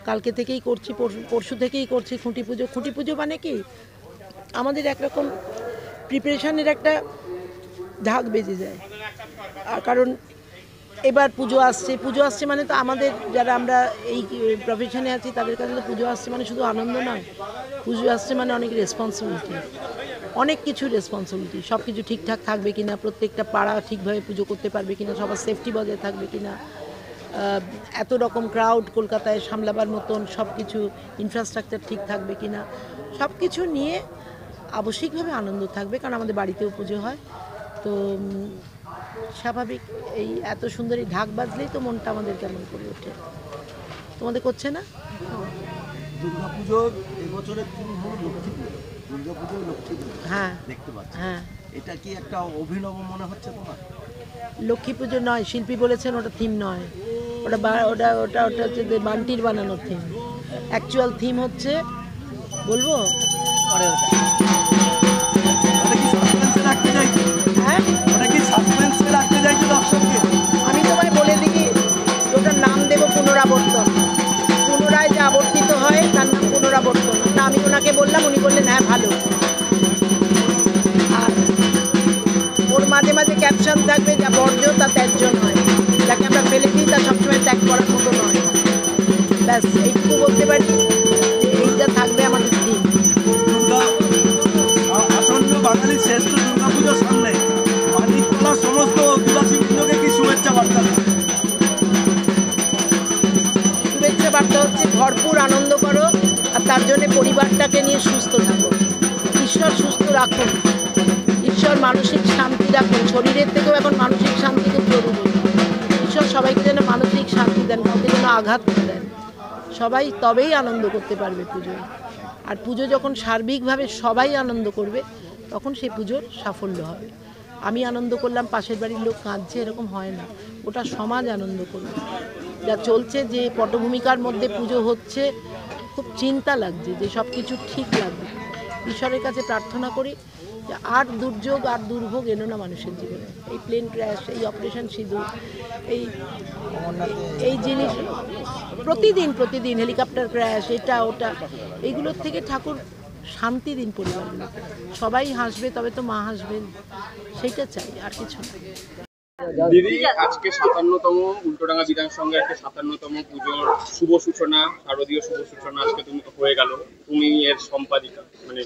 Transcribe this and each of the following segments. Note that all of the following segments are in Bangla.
কালকে থেকেই করছি, পরশু থেকেই করছি খুঁটি পুজো। খুঁটি পুজো মানে কি আমাদের একরকম প্রিপারেশানের একটা ঢাক বেজে যায়। কারণ এবার পুজো আসছে মানে তো আমাদের যারা আমরা এই প্রফেশনে আছি তাদের কাছে তো পুজো আসছে মানে শুধু আনন্দ নয়, পুজো আসছে মানে অনেক রেসপন্সিবিলিটি, অনেক কিছু রেসপন্সিবিলিটি। সব কিছু ঠিকঠাক থাকবে কিনা, প্রত্যেকটা পাড়া ঠিকভাবে পুজো করতে পারবে কিনা, সবার সেফটি বজায় থাকবে কিনা, এত রকম ক্রাউড কলকাতায় সামলাবার মতন সব কিছু ইনফ্রাস্ট্রাকচার ঠিক থাকবে কিনা, সব কিছু নিয়ে আবশ্যিকভাবে আনন্দ থাকবে। কারণ আমাদের বাড়িতেও পুজো হয়, তো স্বাভাবিক এই এত সুন্দর এই ঢাক বাজলেই তো মনটা আমাদের কেমন করে ওঠে। তোমাদের করছে না? দুর্গাপুজোর এবছরের থিম হলো লক্ষ্মী পুজো। দুর্গাপুজোর লক্ষ্মী পুজো, হ্যাঁ দেখতে পাচ্ছি। হ্যাঁ, এটা কি একটা অভিনব মনে হচ্ছে তোমার? লক্ষ্মী পুজো নয়, শিল্পী বলেছেন ওটা থিম নয়, ওটা ওটা ওটা ওটা হচ্ছে বান্টির বানানোর থিম। অ্যাকচুয়াল থিম হচ্ছে বলবো পরে ওটা। হ্যাঁ, আমি তোমায় বলে দিই ওটার নাম দেবো পুনরাবর্তন। পুনরায় যে আবর্তিত হয় তার নাম পুনরাবর্তন। তা আমি ওনাকে বললাম, উনি বললেন হ্যাঁ ভালো। আর ওর মাঝে মাঝে ক্যাপশন থাকবে যা বর্জ্য তা ত্যায্য নয়, যাকে আমরা ফেলে দিই তা সবসময় ত্যাগ করার মতো নয়। ব্যাস এইটুকু বলতে পারি যে এইটা থাকবে আমাদের থিম। আসন্ন বাঙালির শ্রেষ্ঠ দুর্গাপুজোর সামনে মানিকতলার সমস্ত অধিবাসী বৃন্দকে কি শুভেচ্ছা বার্তা? শুভেচ্ছা বার্তা হচ্ছে ভরপুর আনন্দ করো, আর তার জন্য পরিবারটাকে নিয়ে সুস্থ থাকো। ঈশ্বর সুস্থ রাখুন, ঈশ্বর মানসিক শান্তি রাখুন। শরীরের থেকেও এখন মানসিক শান্তি খুব জরুরি। ঈশ্বর সবাইকে যেন মানসিক শান্তি দেন, কাউকে যেন আঘাত না দেন। সবাই তবেই আনন্দ করতে পারবে পুজোয়। আর পুজো যখন সার্বিকভাবে সবাই আনন্দ করবে তখন সেই পুজোর সাফল্য হবে। আমি আনন্দ করলাম, পাশের বাড়ির লোক কাঁদছে, এরকম হয় না। ওটা সমাজ আনন্দ করবে। যা চলছে, যে পটভূমিকার মধ্যে পুজো হচ্ছে, খুব চিন্তা লাগছে যে সব কিছু ঠিক লাগবে। ঈশ্বরের কাছে প্রার্থনা করি যে আর দুর্যোগ আর দুর্ভোগ এলো না মানুষের জীবনে। এই প্লেন ক্র্যাশ, এই অপারেশন সিঁদুর, এই জিনিস প্রতিদিন হেলিকপ্টার ক্র্যাশ, এটা ওটা, এইগুলোর থেকে ঠাকুর শান্তি দিন পরিবারগুলো। সবাই হাসবে তবে তো মা হাসবেন, সেইটা চাই, আর কিছু না। দিদি, আজকে 57তম উল্টোডাঙ্গা বিধান সংঘের একটা 57তম পুজোর শুভ সূচনা, শারদীয় শুভ সূচনা আজকে তুমি হয়ে গেল। তুমি এর সম্পাদিকা, মানে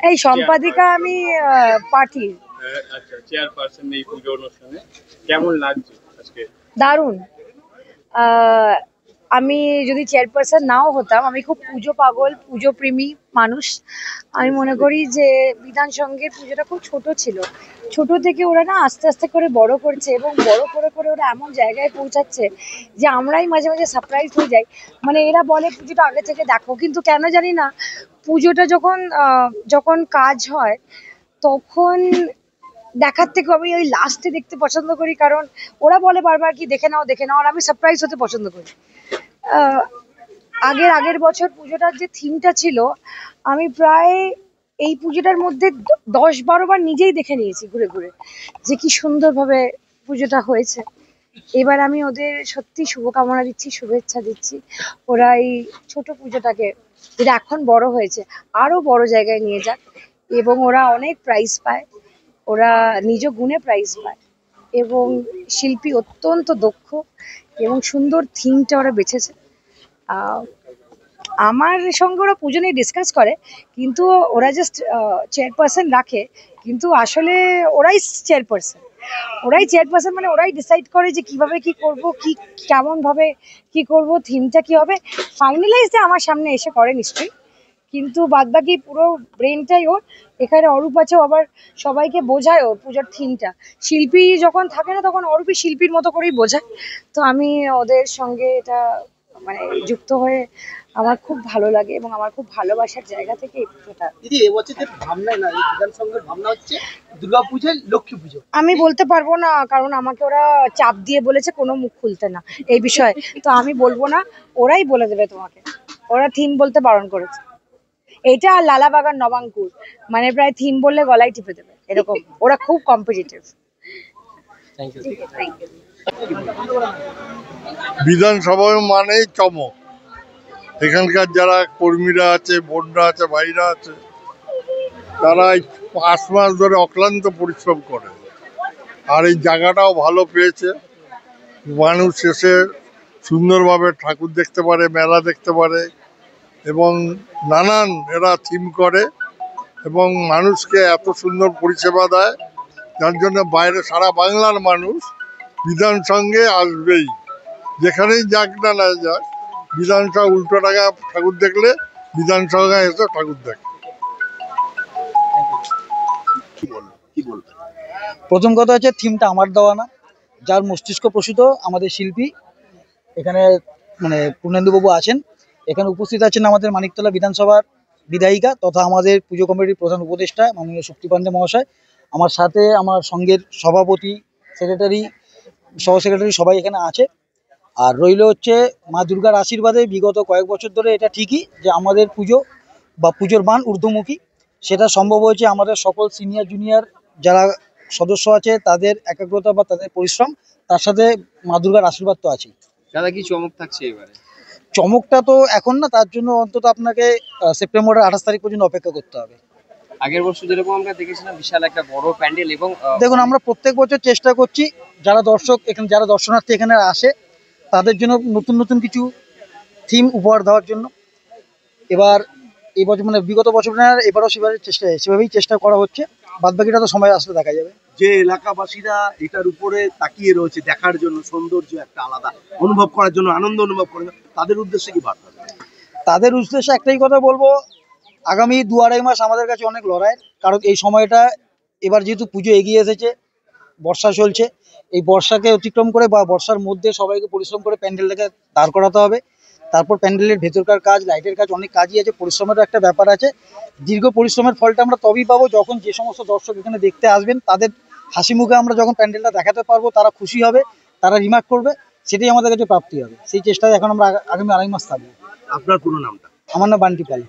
এই সম্পাদিকা আমি পার্টি। আচ্ছা, চেয়ারপারসন এই পুজো অনুষ্ঠানে কেমন লাগছে আজকে? দারুণ। আমি যদি চেয়ারপারসন নাও হতাম, আমি খুব পুজো পাগল, পুজো প্রেমী মানুষ। আমি মনে করি যে বিধান সংঘের পুজোটা খুব ছোট ছিল, ছোট থেকে ওরা না আস্তে আস্তে করে বড় করছে, এবং বড় করে করে ওরা এমন জায়গায় পৌঁছাচ্ছে যে আমরাই মাঝে মাঝে সারপ্রাইজ হয়ে যাই। মানে এরা বলে পুজোটা আগে থেকে দেখো, কিন্তু কেন জানি না পুজোটা যখন কাজ হয় তখন দেখার থেকে আমি ওই লাস্টে দেখতে পছন্দ করি। কারণ ওরা বলে বারবার কি দেখে নাও দেখে নাও, আর আমি সারপ্রাইজ হতে পছন্দ করি। আগের বছর পুজোটার যে থিমটা ছিল, আমি প্রায় এই পুজোটার মধ্যে 10-12 বার নিজেই দেখে নিয়েছি ঘুরে ঘুরে যে কি সুন্দরভাবে পুজোটা হয়েছে। এবার আমি ওদের সত্যি শুভকামনা দিচ্ছি, শুভেচ্ছা দিচ্ছি। ওরা এই ছোট পুজোটাকে, যেটা এখন বড় হয়েছে, আরো বড় জায়গায় নিয়ে যাক, এবং ওরা অনেক প্রাইজ পায়, ওরা নিজ গুণে প্রাইজ পায়, এবং শিল্পী অত্যন্ত দক্ষ, এবং সুন্দর থিমটা ওরা বেছেছে। আমার সঙ্গে ওরা পুজো নিয়ে ডিসকাস করে, কিন্তু ওরা জাস্ট চেয়ারপারসন রাখে, কিন্তু আসলে ওরাই চেয়ারপারসন, মানে ওরাই ডিসাইড করে যে কিভাবে কি করব, কি কেমন ভাবে কি করব, থিমটা কি হবে। ফাইনালাইজটা আমার সামনে এসে করে নিশ্চয়ই, কিন্তু বাদবাকি পুরো ব্রেনটাই ওর। এখানে অরূপ আছে, আবার সবাইকে বোঝায় ও পুজোর থিমটা। শিল্পী যখন থাকে না তখন অরূপী শিল্পীর মতো করেই বোঝায়। তো আমি ওদের সঙ্গে এটা মানে যুক্ত হয়ে আমার খুব ভালো লাগে, এবং আমার খুব ভালোবাসার জায়গা থেকে এই পুজোটা। দিদি, এবছর যে ভাবনা না, এই বিধান সংঘের ভাবনা হচ্ছে দুর্গাপুজো লক্ষ্মী পুজো। আমি বলতে পারবো না, কারণ আমাকে ওরা চাপ দিয়ে বলেছে কোনো মুখ খুলতে না এই বিষয়ে, তো আমি বলবো না, ওরাই বলে দেবে তোমাকে। ওরা থিম বলতে বারণ করেছে। এটা আর লালাবাগান নবাঙ্কুর, মানে প্রায় থিম বললে গলায় টিপে দেবে এরকম। ওরা খুব কম্পিটিটিভ। বিধানসভা মানেই চমক, এখানকার যারা কর্মীরা আছে, বোনরা আছে, ভাইরা আছে, তারা এই 5 মাস ধরে অক্লান্ত পরিশ্রম করে। আর এই জায়গাটাও ভালো পেয়েছে, মানুষ এসে সুন্দরভাবে ঠাকুর দেখতে পারে, মেলা দেখতে পারে, এবং নানান এরা থিম করে এবং মানুষকে এত সুন্দর পরিষেবা দেয়, যার জন্য বাইরে সারা বাংলার মানুষ বিধান সঙ্গে আসবেই। যেখানেই যাক না যাক, বিধানসভা উল্টোডাঙা ঠাকুর দেখলে বিধানসভা এসে ঠাকুর দেখে। কি বলবো? প্রথম কথা হচ্ছে থিমটা আমার দেওয়া না, যার মস্তিষ্ক প্রসূত আমাদের শিল্পী এখানে মানে পূর্ণেন্দুবাবু আছেন। এখানে উপস্থিত আছেন আমাদের মানিকতলা বিধানসভার বিধায়িকা তথা আমাদের পুজো কমিটির প্রধান উপদেষ্টা মাননীয় শক্তি পান্ডে মহাশয়। আমার সাথে আমার সঙ্গের সভাপতি, সেক্রেটারি, সহ সেক্রেটারি সবাই এখানে আছে। আর রইল হচ্ছে মা দুর্গার আশীর্বাদে বিগত কয়েক বছর ধরে এটা ঠিকই যে আমাদের পুজো বা পুজোর মান ঊর্ধ্বমুখী। সেটা সম্ভব হয়েছে আমাদের সকল সিনিয়র জুনিয়র যারা সদস্য আছে তাদের একাগ্রতা বা তাদের পরিশ্রম, তার সাথে মা দুর্গার আশীর্বাদ তো আছেই। দাদা কি চমক থাকছে এবারে? চমকটা তো এখন না, তার জন্য অন্তত আপনাকে সেপ্টেম্বরের 28 তারিখ পর্যন্ত অপেক্ষা করতে হবে। আগের বছর যেরকম আমরা দেখেছিলাম বিশাল একটা বড় প্যান্ডেল, এবং দেখুন আমরা প্রত্যেক বছর চেষ্টা করছি যারা দর্শক এখানে, যারা দর্শনার্থী এখানে আসে তাদের জন্য নতুন নতুন কিছু থিম উপহার দেওয়ার জন্য। এবার এই বছর মানে বিগত বছর এবারও সেভাবেই চেষ্টা করা হচ্ছে। বাদবাকিটা তো সময় আসলে দেখা যাবে। যে এলাকাবাসীরা এটার উপরে তাকিয়ে রয়েছে দেখার জন্য, সৌন্দর্য একটা আলাদা অনুভব করার জন্য, আনন্দ অনুভব করার জন্য, তাদের উদ্দেশ্যে কি বার্তা দেবেন? তাদের উদ্দেশ্যে একটাই কথা বলবো, আগামী 2-2.5 মাস আমাদের কাছে অনেক লড়াই। কারণ এই সময়টা এবার যেহেতু পুজো এগিয়ে এসেছে, বর্ষা চলছে, এই বর্ষাকে অতিক্রম করে বা বর্ষার মধ্যে সবাইকে পরিশ্রম করে প্যান্ডেলটাকে দাঁড় করাতে হবে। তারপর প্যান্ডেলের ভেতরকার কাজ, লাইটের কাজ, অনেক কাজই আছে, পরিশ্রমের একটা ব্যাপার আছে। দীর্ঘ পরিশ্রমের ফলটা আমরা তবেই পাবো যখন যে সমস্ত দর্শক এখানে দেখতে আসবেন তাদের হাসি মুখে আমরা যখন প্যান্ডেলটা দেখাতে পারবো, তারা খুশি হবে, তারা রিমার্ক করবে, সেটাই আমাদের কাছে প্রাপ্তি হবে। সেই চেষ্টায় এখন আমরা আগামী 2.5 মাস থাকবো। আপনার পুরো নামটা? আমার নাম বান্টি পাল।